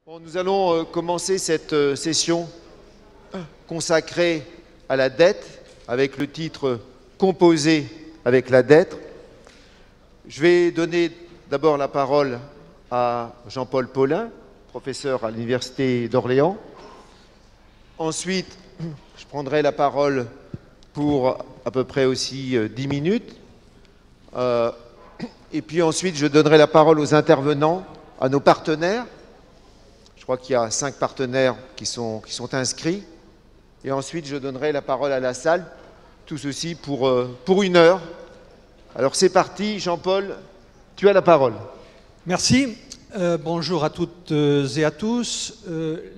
Bon, nous allons commencer cette session consacrée à la dette avec le titre « Composer avec la dette ». Je vais donner d'abord la parole à Jean-Paul Paulin, professeur à l'Université d'Orléans. Ensuite, je prendrai la parole pour à peu près aussi 10 minutes. Et puis ensuite, je donnerai la parole aux intervenants, à nos partenaires. Je crois qu'il y a 5 partenaires qui sont inscrits. Et ensuite, je donnerai la parole à la salle. Tout ceci pour 1 heure. Alors c'est parti, Jean-Paul, tu as la parole. Merci. Bonjour à toutes et à tous.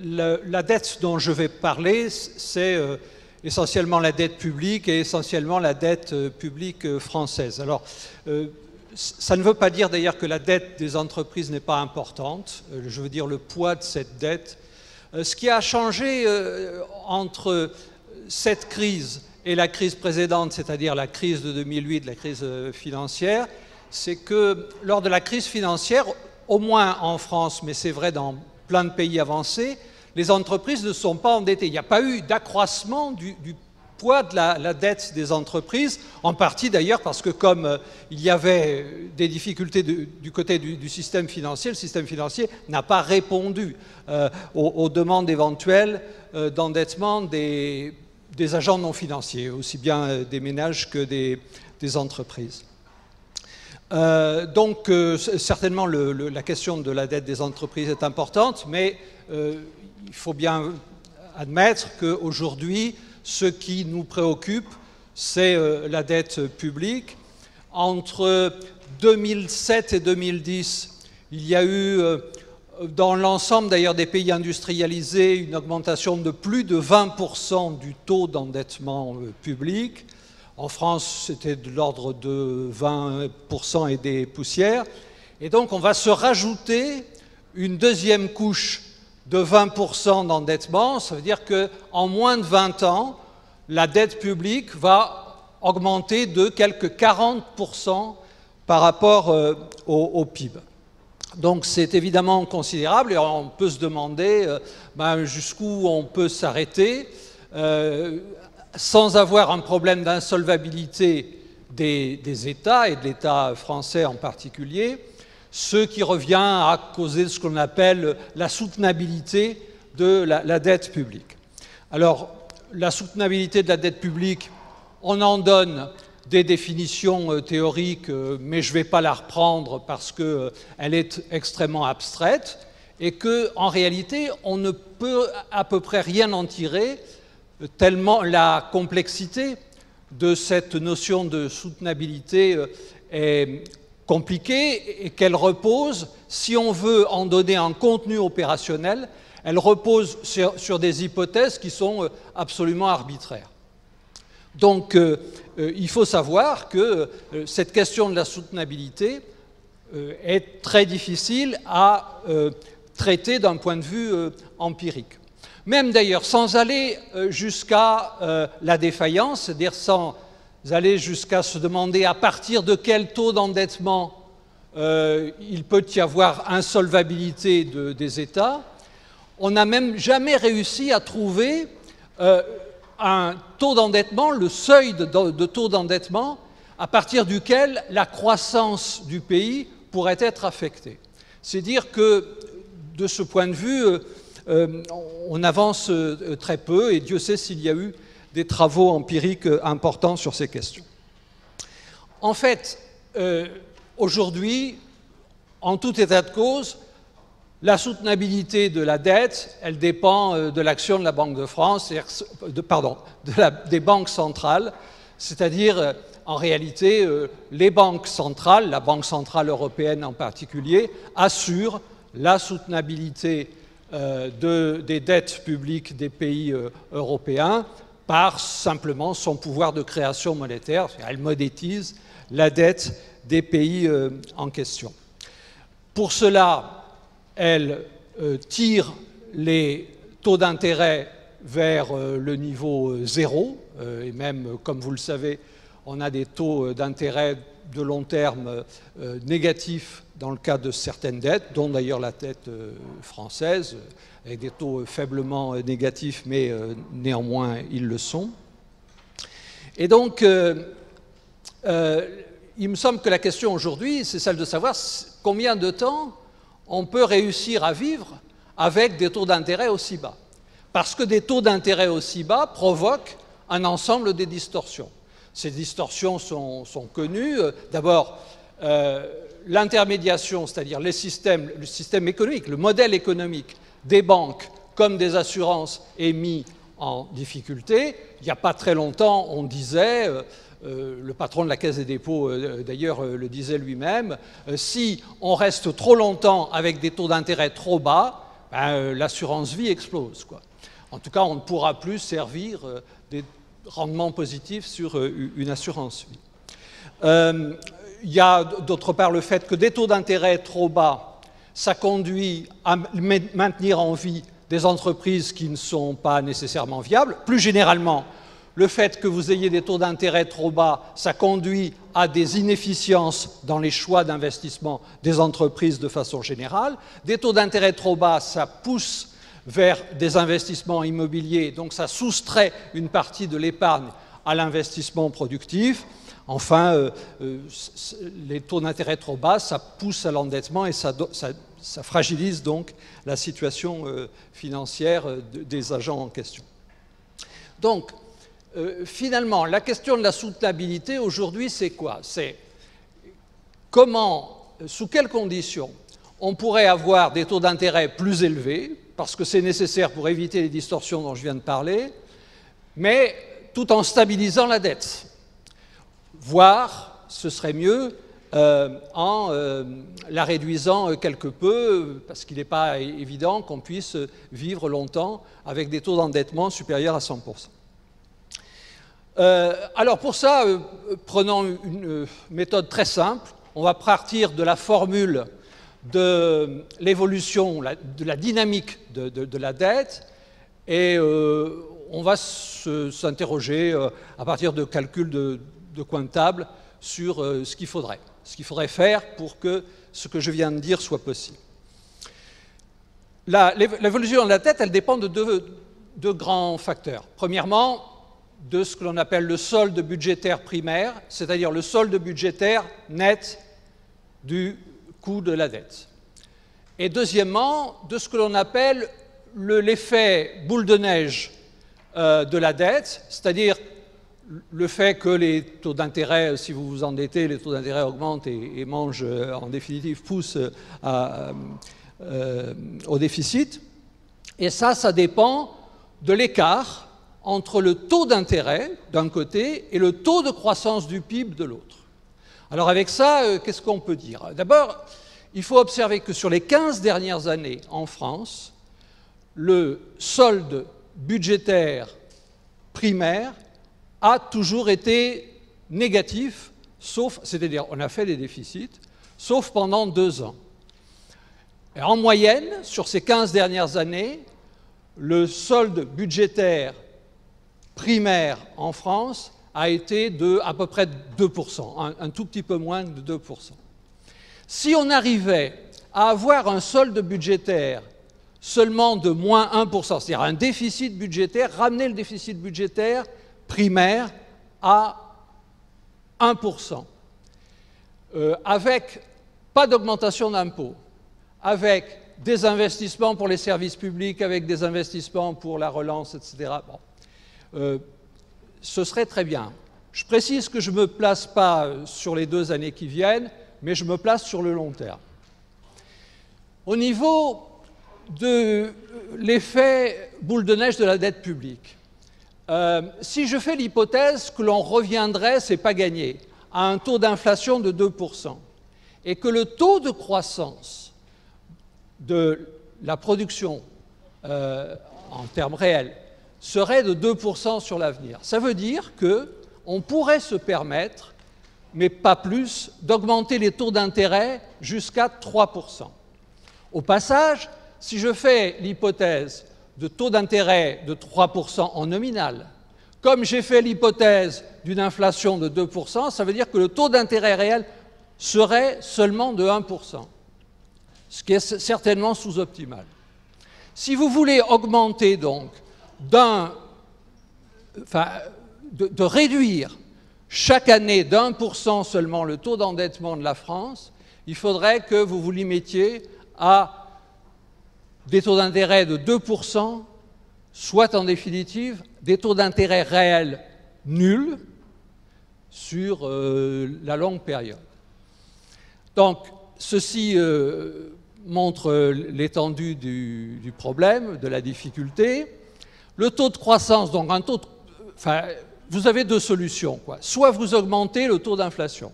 La dette dont je vais parler, c'est essentiellement la dette publique et essentiellement la dette publique française. Alors, ça ne veut pas dire d'ailleurs que la dette des entreprises n'est pas importante. Je veux dire le poids de cette dette. Ce qui a changé entre cette crise et la crise précédente, c'est-à-dire la crise de 2008, la crise financière, c'est que lors de la crise financière, au moins en France, mais c'est vrai dans plein de pays avancés, les entreprises ne sont pas endettées. Il n'y a pas eu d'accroissement du poids de la dette des entreprises, en partie d'ailleurs parce que comme il y avait des difficultés du côté du système financier, le système financier n'a pas répondu aux demandes éventuelles d'endettement des agents non financiers, aussi bien des ménages que des entreprises. Donc certainement la question de la dette des entreprises est importante, mais il faut bien admettre qu'aujourd'hui, ce qui nous préoccupe, c'est la dette publique. Entre 2007 et 2010, il y a eu, dans l'ensemble d'ailleurs des pays industrialisés, une augmentation de plus de 20% du taux d'endettement public. En France, c'était de l'ordre de 20% et des poussières. Et donc, on va se rajouter une deuxième couche de 20% d'endettement. Ça veut dire qu'en moins de 20 ans, la dette publique va augmenter de quelques 40% par rapport au PIB. Donc, c'est évidemment considérable et on peut se demander jusqu'où on peut s'arrêter sans avoir un problème d'insolvabilité des États et de l'État français en particulier, ce qui revient à causer ce qu'on appelle la soutenabilité de la dette publique. Alors, la soutenabilité de la dette publique, on en donne des définitions théoriques, mais je ne vais pas la reprendre parce qu'elle est extrêmement abstraite et qu'en réalité, on ne peut à peu près rien en tirer tellement la complexité de cette notion de soutenabilité est compliquée et qu'elle repose, si on veut en donner un contenu opérationnel, elle repose sur des hypothèses qui sont absolument arbitraires. Donc, il faut savoir que cette question de la soutenabilité est très difficile à traiter d'un point de vue empirique. Même d'ailleurs, sans aller jusqu'à la défaillance, c'est-à-dire sans aller jusqu'à se demander à partir de quel taux d'endettement il peut y avoir insolvabilité des États, on n'a même jamais réussi à trouver un taux d'endettement, le seuil de taux d'endettement, à partir duquel la croissance du pays pourrait être affectée. C'est dire que, de ce point de vue, on avance très peu, et Dieu sait s'il y a eu des travaux empiriques importants sur ces questions. En fait, aujourd'hui, en tout état de cause, la soutenabilité de la dette, elle dépend de l'action de la Banque de France, des banques centrales, c'est-à-dire, en réalité, les banques centrales, la Banque centrale européenne en particulier, assurent la soutenabilité des dettes publiques des pays européens par simplement son pouvoir de création monétaire. Elle monétise la dette des pays en question. Pour cela, elle tire les taux d'intérêt vers le niveau zéro, et même, comme vous le savez, on a des taux d'intérêt de long terme négatifs dans le cas de certaines dettes, dont d'ailleurs la dette française, avec des taux faiblement négatifs, mais néanmoins ils le sont. Et donc, il me semble que la question aujourd'hui, c'est celle de savoir combien de temps on peut réussir à vivre avec des taux d'intérêt aussi bas. Parce que des taux d'intérêt aussi bas provoquent un ensemble de distorsions. Ces distorsions sont connues. D'abord, l'intermédiation, c'est-à-dire le système économique, le modèle économique des banques comme des assurances est mis en difficulté. Il n'y a pas très longtemps, on disait, le patron de la Caisse des dépôts d'ailleurs le disait lui-même, si on reste trop longtemps avec des taux d'intérêt trop bas, l'assurance vie explose, quoi. En tout cas, on ne pourra plus servir des rendements positifs sur une assurance vie. Il y a d'autre part le fait que des taux d'intérêt trop bas, ça conduit à maintenir en vie des entreprises qui ne sont pas nécessairement viables. Plus généralement, le fait que vous ayez des taux d'intérêt trop bas, ça conduit à des inefficiences dans les choix d'investissement des entreprises de façon générale. Des taux d'intérêt trop bas, ça pousse vers des investissements immobiliers, donc ça soustrait une partie de l'épargne à l'investissement productif. Enfin, les taux d'intérêt trop bas, ça pousse à l'endettement et ça fragilise donc la situation financière des agents en question. Donc, finalement, la question de la soutenabilité aujourd'hui, c'est quoi? C'est comment, sous quelles conditions on pourrait avoir des taux d'intérêt plus élevés, parce que c'est nécessaire pour éviter les distorsions dont je viens de parler, mais tout en stabilisant la dette. Voire, ce serait mieux en la réduisant quelque peu, parce qu'il n'est pas évident qu'on puisse vivre longtemps avec des taux d'endettement supérieurs à 100%. Alors pour ça, prenons une méthode très simple. On va partir de la formule de l'évolution, de la dynamique de la dette, et on va s'interroger à partir de calculs de coins de table sur ce qu'il faudrait faire pour que ce que je viens de dire soit possible. L'évolution de la dette, elle dépend de deux grands facteurs. Premièrement, de ce que l'on appelle le solde budgétaire primaire, c'est-à-dire le solde budgétaire net du coût de la dette. Et deuxièmement, de ce que l'on appelle l'effet boule de neige de la dette, c'est-à-dire le fait que les taux d'intérêt, si vous vous endettez, les taux d'intérêt augmentent et mangent, en définitive, poussent au déficit. Et ça dépend de l'écart entre le taux d'intérêt d'un côté et le taux de croissance du PIB de l'autre. Alors avec ça, qu'est-ce qu'on peut dire? D'abord, il faut observer que sur les 15 dernières années en France, le solde budgétaire primaire a toujours été négatif, sauf, c'est-à-dire on a fait des déficits, sauf pendant 2 ans. Et en moyenne, sur ces 15 dernières années, le solde budgétaire primaire en France a été de à peu près 2%, un tout petit peu moins de 2%. Si on arrivait à avoir un solde budgétaire seulement de moins 1%, c'est-à-dire un déficit budgétaire, ramener le déficit budgétaire primaire à 1%, avec pas d'augmentation d'impôts, avec des investissements pour les services publics, avec des investissements pour la relance, etc. Bon. Ce serait très bien. Je précise que je ne me place pas sur les 2 années qui viennent, mais je me place sur le long terme. Au niveau de l'effet boule de neige de la dette publique, si je fais l'hypothèse que l'on reviendrait, c'est pas gagné, à un taux d'inflation de 2%, et que le taux de croissance de la production en termes réels serait de 2% sur l'avenir. Ça veut dire qu'on pourrait se permettre, mais pas plus, d'augmenter les taux d'intérêt jusqu'à 3%. Au passage, si je fais l'hypothèse de taux d'intérêt de 3% en nominal, comme j'ai fait l'hypothèse d'une inflation de 2%, ça veut dire que le taux d'intérêt réel serait seulement de 1%, ce qui est certainement sous-optimal. Si vous voulez augmenter donc de réduire chaque année d'1% seulement le taux d'endettement de la France, il faudrait que vous vous limitiez à des taux d'intérêt de 2%, soit en définitive des taux d'intérêt réels nuls sur la longue période. Donc, ceci montre l'étendue du problème, de la difficulté. Le taux de croissance, donc vous avez deux solutions, quoi. Soit vous augmentez le taux d'inflation,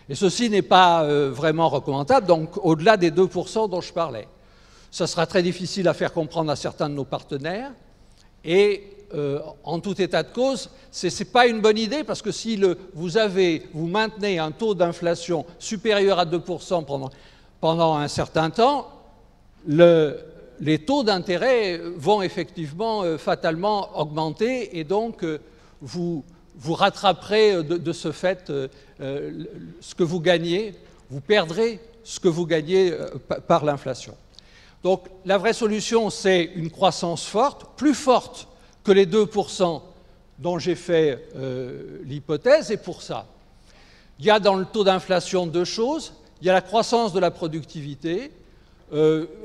et ceci n'est pas vraiment recommandable, donc au-delà des 2% dont je parlais. Ça sera très difficile à faire comprendre à certains de nos partenaires, et en tout état de cause, ce n'est pas une bonne idée, parce que si vous maintenez un taux d'inflation supérieur à 2% pendant un certain temps, les taux d'intérêt vont effectivement fatalement augmenter, et donc vous rattraperez de ce fait ce que vous gagnez, vous perdrez ce que vous gagnez par l'inflation. Donc la vraie solution, c'est une croissance forte, plus forte que les 2% dont j'ai fait l'hypothèse, et pour ça, il y a dans le taux d'inflation deux choses. Il y a la croissance de la productivité.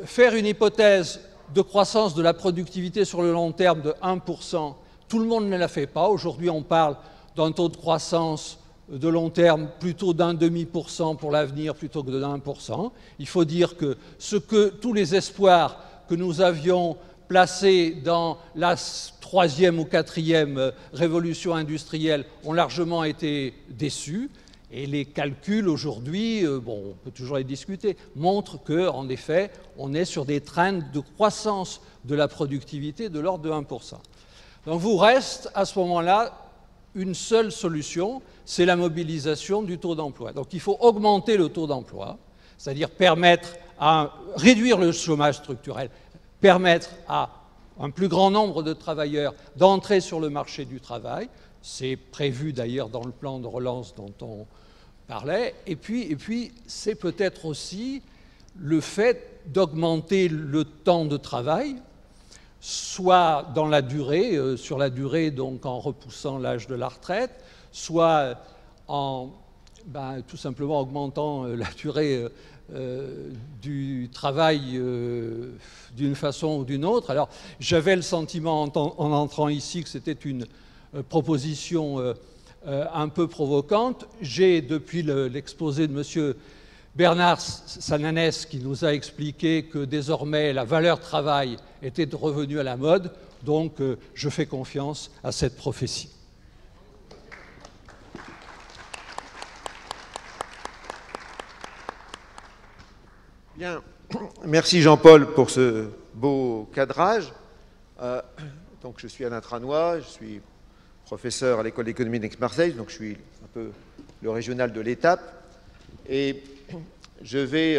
Faire une hypothèse de croissance de la productivité sur le long terme de 1%, tout le monde ne la fait pas. Aujourd'hui, on parle d'un taux de croissance de long terme plutôt d'0,5% pour l'avenir plutôt que de 1%. Il faut dire que tous les espoirs que nous avions placés dans la troisième ou quatrième révolution industrielle ont largement été déçus. Et les calculs aujourd'hui, bon, on peut toujours les discuter, montrent qu'en effet, on est sur des trends de croissance de la productivité de l'ordre de 1%. Donc, vous reste à ce moment-là une seule solution, c'est la mobilisation du taux d'emploi. Donc, il faut augmenter le taux d'emploi, c'est-à-dire permettre à réduire le chômage structurel, permettre à un plus grand nombre de travailleurs d'entrer sur le marché du travail. C'est prévu d'ailleurs dans le plan de relance dont on parlait. Et puis c'est peut-être aussi le fait d'augmenter le temps de travail, soit dans la durée, sur la durée, donc en repoussant l'âge de la retraite, soit en tout simplement augmentant la durée du travail d'une façon ou d'une autre. Alors, j'avais le sentiment en entrant ici que c'était une proposition un peu provocante. J'ai, depuis l'exposé de M. Bernard Sananès, qui nous a expliqué que désormais la valeur travail était revenue à la mode, donc je fais confiance à cette prophétie. Bien, merci Jean-Paul pour ce beau cadrage. Donc je suis Alain Tranois, je suis professeur à l'école d'économie d'Aix-Marseille, donc je suis un peu le régional de l'étape. Et je vais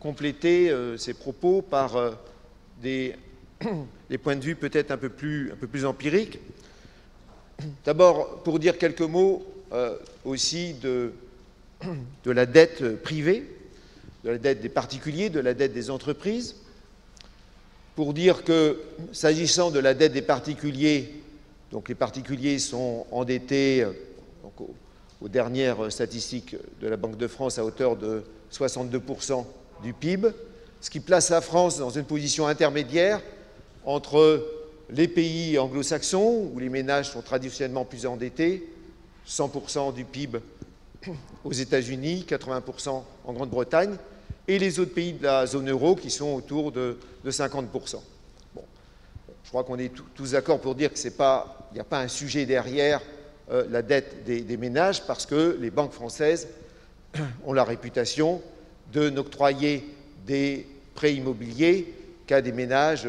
compléter ces propos par des points de vue peut-être un peu plus empiriques. D'abord, pour dire quelques mots aussi de la dette privée, de la dette des particuliers, de la dette des entreprises, pour dire que, s'agissant de la dette des particuliers, donc les particuliers sont endettés, donc aux dernières statistiques de la Banque de France, à hauteur de 62% du PIB, ce qui place la France dans une position intermédiaire entre les pays anglo-saxons, où les ménages sont traditionnellement plus endettés, 100% du PIB aux États-Unis, 80% en Grande-Bretagne, et les autres pays de la zone euro qui sont autour de 50%. Bon. Je crois qu'on est tous d'accord pour dire qu'il n'y a pas un sujet derrière la dette des ménages, parce que les banques françaises ont la réputation de n'octroyer des prêts immobiliers qu'à des ménages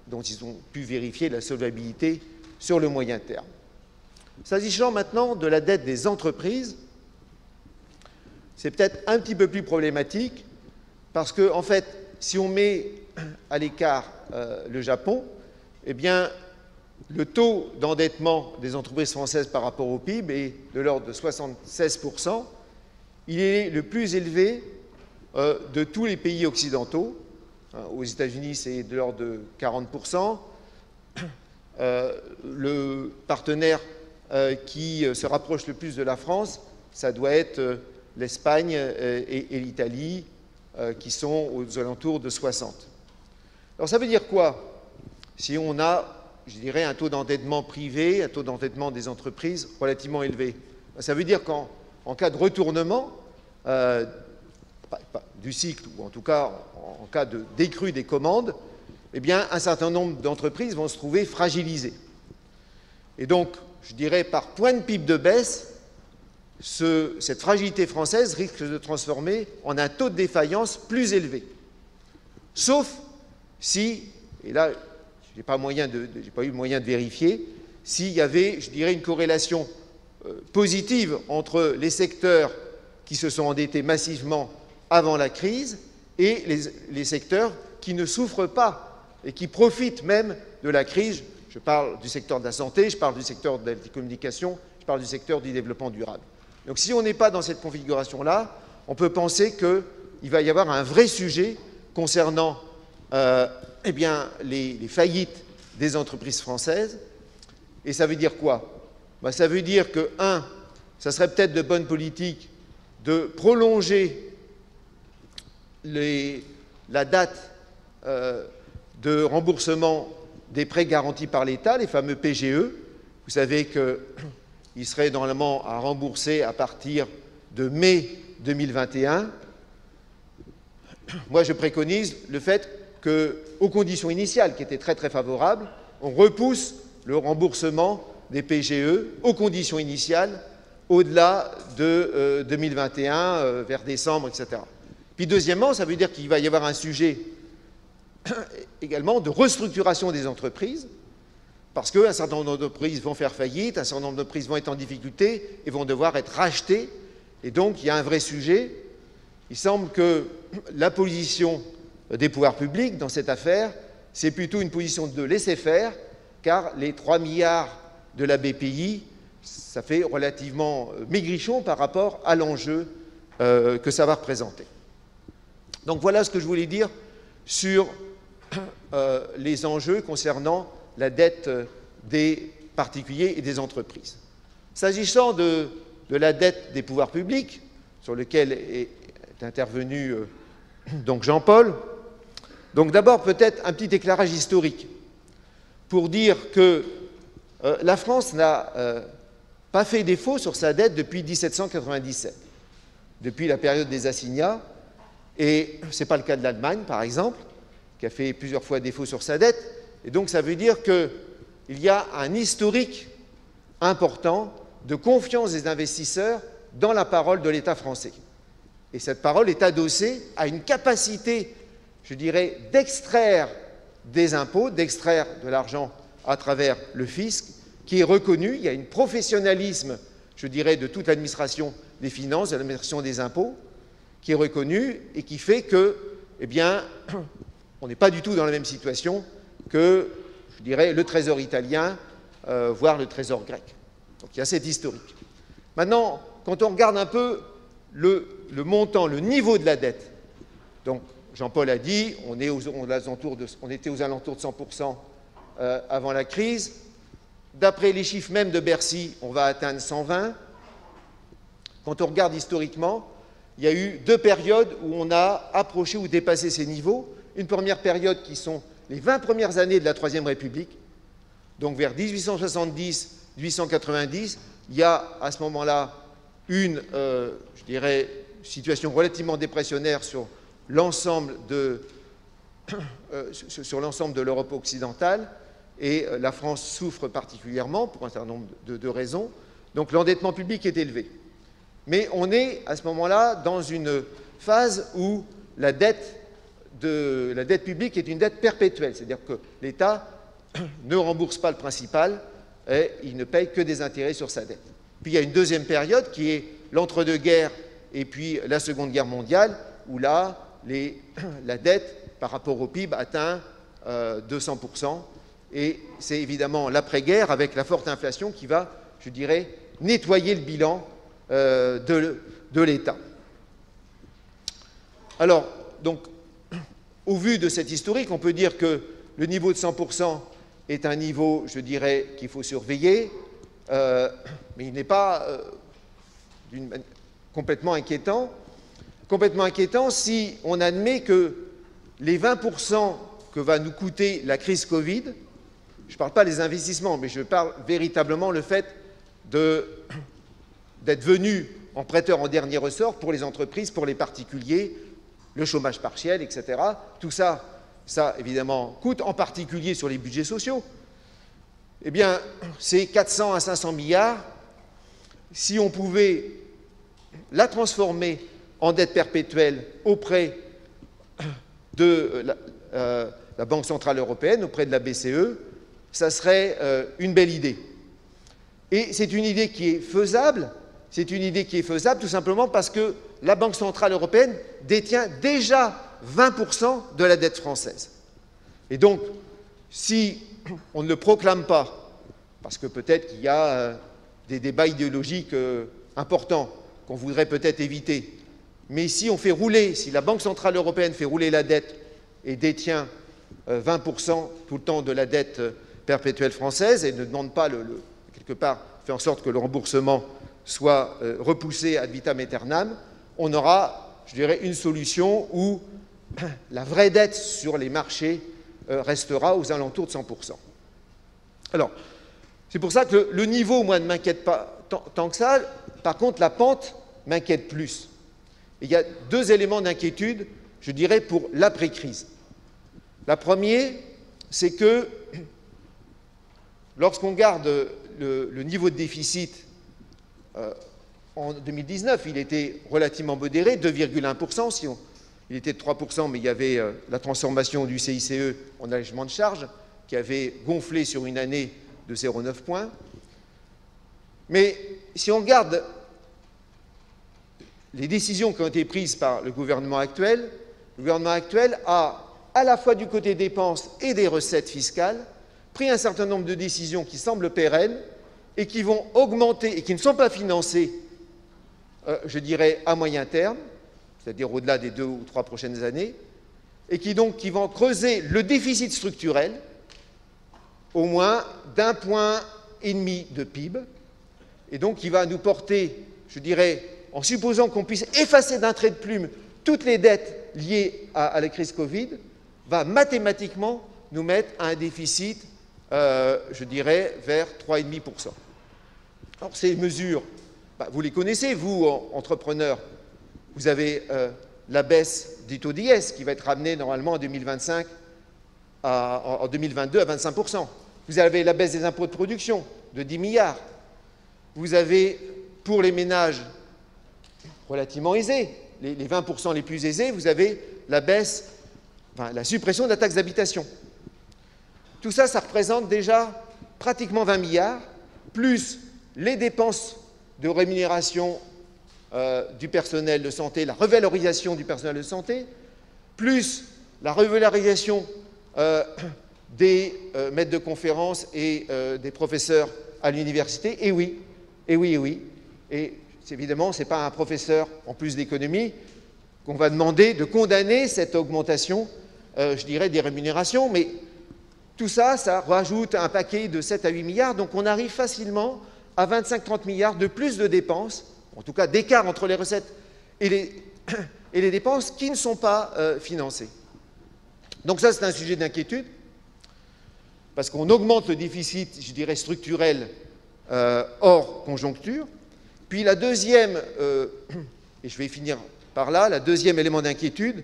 dont ils ont pu vérifier la solvabilité sur le moyen terme. S'agissant maintenant de la dette des entreprises, c'est peut-être un petit peu plus problématique, parce que, en fait, si on met à l'écart le Japon, eh bien, le taux d'endettement des entreprises françaises par rapport au PIB est de l'ordre de 76%. Il est le plus élevé de tous les pays occidentaux. Aux États-Unis, c'est de l'ordre de 40%. Le partenaire qui se rapproche le plus de la France, ça doit être l'Espagne et l'Italie, qui sont aux alentours de 60%. Alors ça veut dire quoi? Si on a, je dirais, un taux d'endettement privé, un taux d'endettement des entreprises relativement élevé, ça veut dire qu'en cas de retournement du cycle, ou en tout cas en cas de décrue des commandes, eh bien, un certain nombre d'entreprises vont se trouver fragilisées. Et donc, je dirais, par point de PIB de baisse, cette fragilité française risque de se transformer en un taux de défaillance plus élevé. Sauf si, et là, je n'ai pas eu moyen de vérifier, s'il y avait, je dirais, une corrélation positive entre les secteurs qui se sont endettés massivement avant la crise et les secteurs qui ne souffrent pas et qui profitent même de la crise. Je parle du secteur de la santé, je parle du secteur des télécommunications, je parle du secteur du développement durable. Donc si on n'est pas dans cette configuration-là, on peut penser qu'il va y avoir un vrai sujet concernant eh bien, les faillites des entreprises françaises. Et ça veut dire quoi? Ça veut dire que, ça serait peut-être de bonne politique de prolonger la date de remboursement des prêts garantis par l'État, les fameux PGE. Vous savez qu'ils seraient normalement à rembourser à partir de mai 2021. Moi, je préconise le fait qu'aux conditions initiales, qui étaient très très favorables, on repousse le remboursement des PGE aux conditions initiales au-delà de 2021, vers décembre, etc. Puis deuxièmement, ça veut dire qu'il va y avoir un sujet également de restructuration des entreprises, parce qu'un certain nombre d'entreprises vont faire faillite, un certain nombre d'entreprises vont être en difficulté et vont devoir être rachetées. Et donc, il y a un vrai sujet. Il semble que la position des pouvoirs publics dans cette affaire, c'est plutôt une position de laisser faire, car les 3 milliards de la BPI, ça fait relativement maigrichon par rapport à l'enjeu que ça va représenter. Donc voilà ce que je voulais dire sur les enjeux concernant la dette des particuliers et des entreprises. S'agissant de la dette des pouvoirs publics, sur lequel est intervenu donc Jean-Paul, donc d'abord peut-être un petit éclairage historique pour dire que la France n'a pas fait défaut sur sa dette depuis 1797, depuis la période des assignats, et ce n'est pas le cas de l'Allemagne, par exemple, qui a fait plusieurs fois défaut sur sa dette, et donc ça veut dire qu'il y a un historique important de confiance des investisseurs dans la parole de l'État français. Et cette parole est adossée à une capacité, je dirais, d'extraire des impôts, d'extraire de l'argent à travers le fisc, qui est reconnu. Il y a un professionnalisme, je dirais, de toute l'administration des finances, de l'administration des impôts, qui est reconnu et qui fait que, eh bien, on n'est pas du tout dans la même situation que, je dirais, le trésor italien, voire le trésor grec. Donc il y a cette historique. Maintenant, quand on regarde un peu le montant, le niveau de la dette, donc Jean-Paul a dit, on était aux alentours de 100% avant la crise. D'après les chiffres même de Bercy, on va atteindre 120. Quand on regarde historiquement, il y a eu 2 périodes où on a approché ou dépassé ces niveaux. Une première période qui sont les 20 premières années de la Troisième République, donc vers 1870-1890, il y a à ce moment-là une, je dirais, situation relativement dépressionnaire sur l'ensemble de l'Europe occidentale, et la France souffre particulièrement pour un certain nombre de raisons. Donc l'endettement public est élevé. Mais on est à ce moment-là dans une phase où la dette publique est une dette perpétuelle, c'est-à-dire que l'État ne rembourse pas le principal et il ne paye que des intérêts sur sa dette. Puis il y a une deuxième période qui est l'entre-deux-guerres et puis la Seconde Guerre mondiale, où là, la dette par rapport au PIB atteint 200%. et c'est évidemment l'après-guerre avec la forte inflation qui va, je dirais, nettoyer le bilan de l'État. Alors, donc, au vu de cette historique, on peut dire que le niveau de 100% est un niveau, je dirais, qu'il faut surveiller, mais il n'est pas complètement inquiétant. Complètement inquiétant si on admet que les 20% que va nous coûter la crise Covid, je ne parle pas des investissements, mais je parle véritablement le fait d'être venu en prêteur en dernier ressort pour les entreprises, pour les particuliers, le chômage partiel, etc. Tout ça, ça évidemment coûte, en particulier sur les budgets sociaux. Eh bien, c'est 400 à 500 milliards. Si on pouvait la transformer en dette perpétuelle auprès de la Banque Centrale Européenne, auprès de la BCE, ça serait une belle idée. Et c'est une idée qui est faisable, tout simplement parce que la Banque Centrale Européenne détient déjà 20% de la dette française. Et donc, si on ne le proclame pas, parce que peut-être qu'il y a des débats idéologiques importants qu'on voudrait peut-être éviter, mais si on fait rouler, si la Banque Centrale Européenne fait rouler la dette et détient 20% tout le temps de la dette perpétuelle française et ne demande pas, quelque part, fait en sorte que le remboursement soit repoussé ad vitam aeternam, on aura, je dirais, une solution où la vraie dette sur les marchés restera aux alentours de 100%. Alors, c'est pour ça que le niveau, moi, ne m'inquiète pas tant que ça. Par contre, la pente m'inquiète plus. Et il y a deux éléments d'inquiétude, je dirais, pour l'après-crise. La première, c'est que lorsqu'on garde le niveau de déficit en 2019, il était relativement modéré, 2,1%. Il était de 3%, mais il y avait la transformation du CICE en allègement de charges qui avait gonflé sur une année de 0,9 points. Mais si on regarde les décisions qui ont été prises par le gouvernement actuel a, à la fois du côté dépenses et des recettes fiscales, pris un certain nombre de décisions qui semblent pérennes et qui vont augmenter et qui ne sont pas financées, je dirais, à moyen terme, c'est-à-dire au-delà des 2 ou 3 prochaines années, et qui vont creuser le déficit structurel au moins d'1,5 point de PIB, et donc qui va nous porter, je dirais, en supposant qu'on puisse effacer d'un trait de plume toutes les dettes liées à la crise Covid, va mathématiquement nous mettre à un déficit, je dirais, vers 3,5%. Alors ces mesures, vous les connaissez, vous, entrepreneurs. Vous avez la baisse du taux d'IS qui va être ramenée normalement en 2025 en 2022 à 25%. Vous avez la baisse des impôts de production de 10 milliards. Vous avez, pour les ménages relativement aisés, les 20% les plus aisés, vous avez la baisse, la suppression de la taxe d'habitation. Tout ça, ça représente déjà pratiquement 20 milliards, plus les dépenses de rémunération du personnel de santé, la revalorisation du personnel de santé, plus la revalorisation des maîtres de conférences et des professeurs à l'université. Et oui. Et évidemment, ce n'est pas un professeur en plus d'économie qu'on va demander de condamner cette augmentation, je dirais, des rémunérations. Mais tout ça, ça rajoute un paquet de 7 à 8 milliards. Donc on arrive facilement à 25-30 milliards de plus de dépenses, en tout cas d'écart entre les recettes et les dépenses qui ne sont pas financées. Donc ça, c'est un sujet d'inquiétude, parce qu'on augmente le déficit, je dirais, structurel hors conjoncture. Puis la deuxième, et je vais finir par là, la deuxième élément d'inquiétude,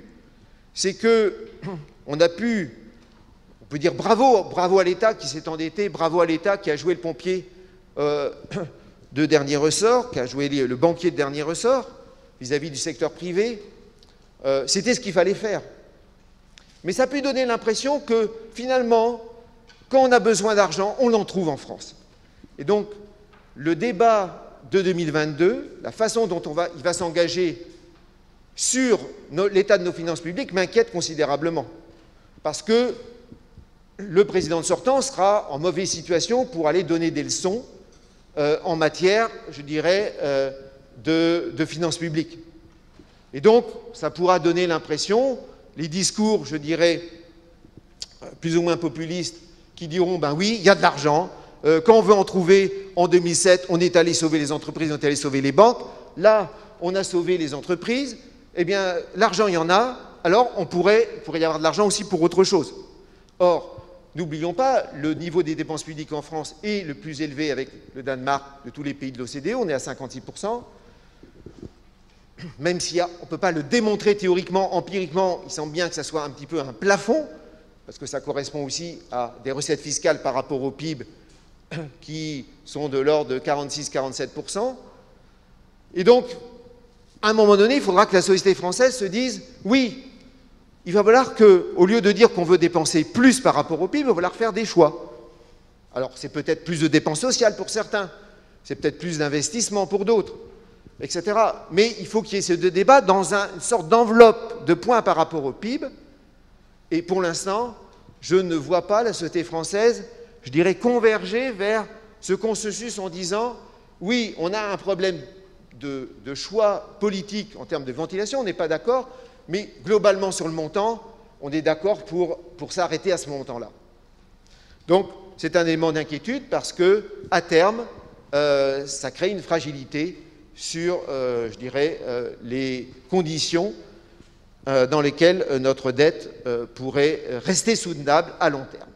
c'est qu'on peut dire bravo à l'État qui s'est endetté, bravo à l'État qui a joué le pompier de dernier ressort, qui a joué le banquier de dernier ressort vis-à-vis du secteur privé. C'était ce qu'il fallait faire. Mais ça peut donner l'impression que finalement, quand on a besoin d'argent, on en trouve en France. Et donc, le débat de 2022, la façon dont il va s'engager sur l'état de nos finances publiques m'inquiète considérablement. Parce que le président sortant sera en mauvaise situation pour aller donner des leçons en matière, je dirais, de finances publiques. Et donc, ça pourra donner l'impression, les discours, je dirais, plus ou moins populistes, qui diront, ben oui, il y a de l'argent, quand on veut en trouver, en 2007, on est allé sauver les entreprises, on est allé sauver les banques, là, on a sauvé les entreprises, eh bien, l'argent, il y en a, alors il pourrait y avoir de l'argent aussi pour autre chose. Or, n'oublions pas, le niveau des dépenses publiques en France est le plus élevé avec le Danemark de tous les pays de l'OCDE, on est à 56%. Même si on ne peut pas le démontrer théoriquement, empiriquement, il semble bien que ça soit un petit peu un plafond, parce que ça correspond aussi à des recettes fiscales par rapport au PIB qui sont de l'ordre de 46-47%. Et donc, à un moment donné, il faudra que la société française se dise, oui, il va falloir qu'au lieu de dire qu'on veut dépenser plus par rapport au PIB, il va falloir faire des choix. Alors, c'est peut-être plus de dépenses sociales pour certains, c'est peut-être plus d'investissements pour d'autres, etc. Mais il faut qu'il y ait ce débat dans une sorte d'enveloppe de points par rapport au PIB. Et pour l'instant, je ne vois pas la société française, je dirais, converger vers ce consensus en disant, oui, on a un problème de choix politique en termes de ventilation, on n'est pas d'accord, mais globalement sur le montant, on est d'accord pour s'arrêter à ce montant-là. Donc, c'est un élément d'inquiétude parce que, à terme, ça crée une fragilité sur, je dirais, les conditions dans lesquelles notre dette pourrait rester soutenable à long terme.